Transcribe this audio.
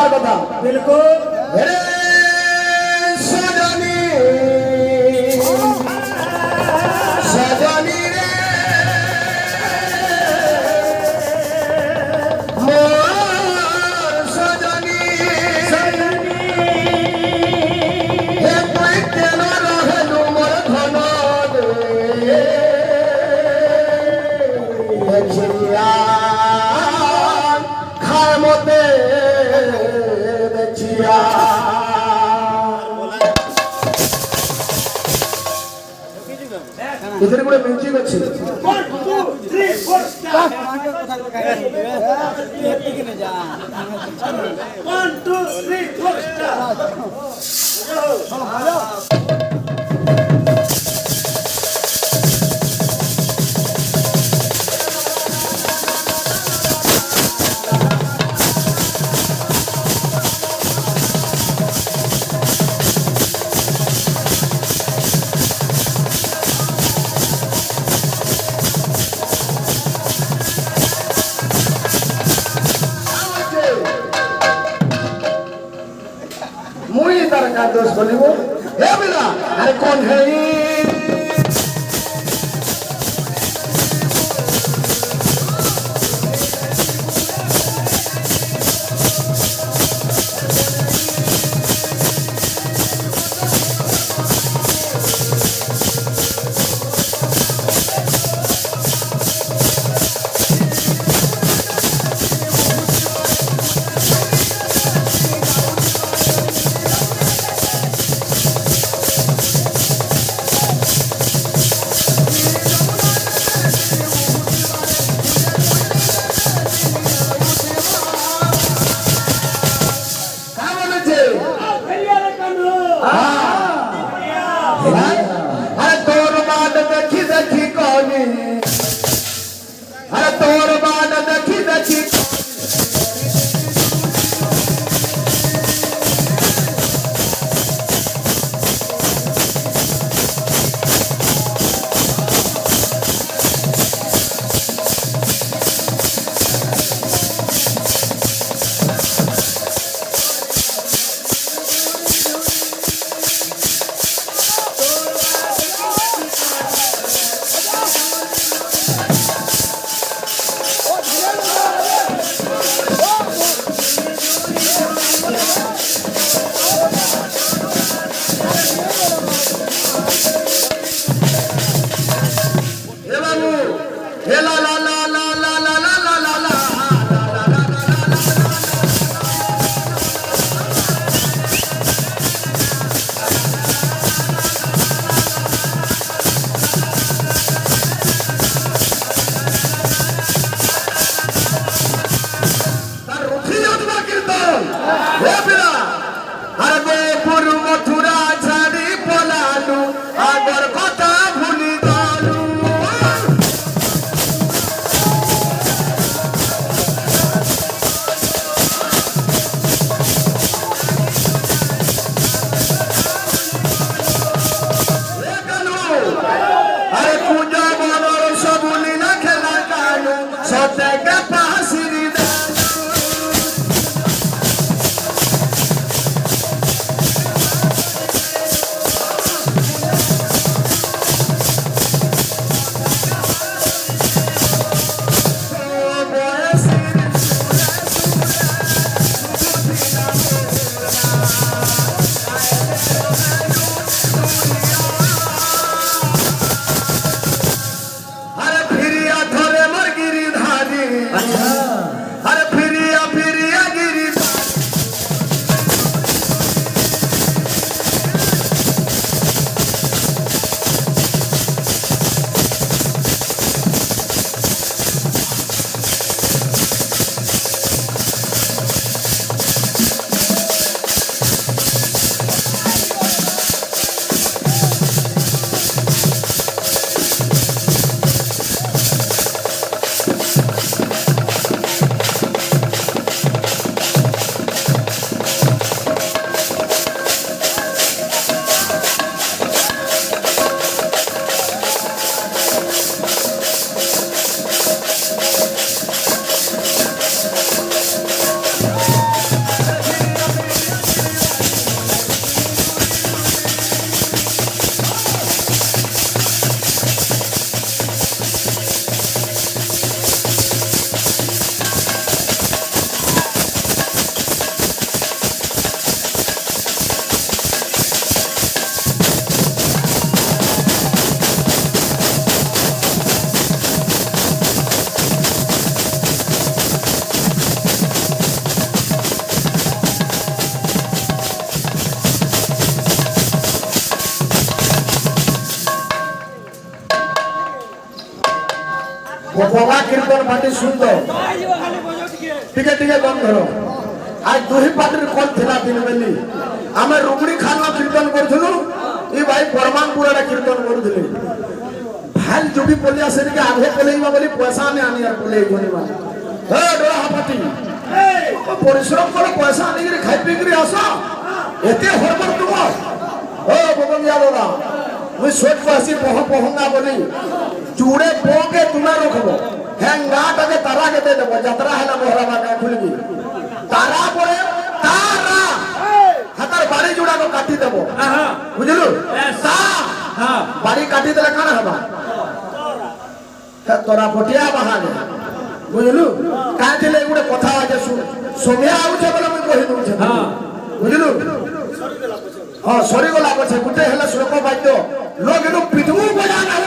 चिंता कथा बिल्कुल सजनी सजनी रे मोर सजनी हे कोई केन रहलु मोर धन रे देखिया खाए मते देखिया इधर बड़े म्यूजिक अच्छे 1 2 3 4 स्टार्ट 1 2 3 4 स्टार्ट मुई तार का दोष बोलिबो हे बिला अरे कौन है बाबा कीर्तन पार्टी सुंदर टिके टिके बंद करो आज दुही पार्टी कौन थिला दिन बेली आमे रुगड़ी खाना कीर्तन करथुलु ई भाई परमानपुर रे कीर्तन करथुलु भाई जुबी पोलिया से के आगे पोलेइबा बोली पैसा ने आनी यार पोलेइ कोनिबा ए डोरा हापटी ए परिश्रम कर पैसा आनी के खाइ पी के आसा एते हरबर तुम ओ बबंगिया दादा मुई सोच पासी पहंगा बोली चूड़े पो के तुम्हें रखबो हेंगा के तारा के दे देबो यात्रा है ना मोहरा का खुलगी तारा पड़े तारा हाथर बाड़ी जुड़ा को काटी देबो बुझलु सा हां बाड़ी काटी देले काना हबा तोरा पटिया बहाने बुझलु का दिले गुडे कथा आजे सोमिया आउछे बोले मुई कहि दउ छे हां बुझलु हां सरी गला पछे गुटे हेला श्लोक बाद्य लोग एनु पिटमु बजा ना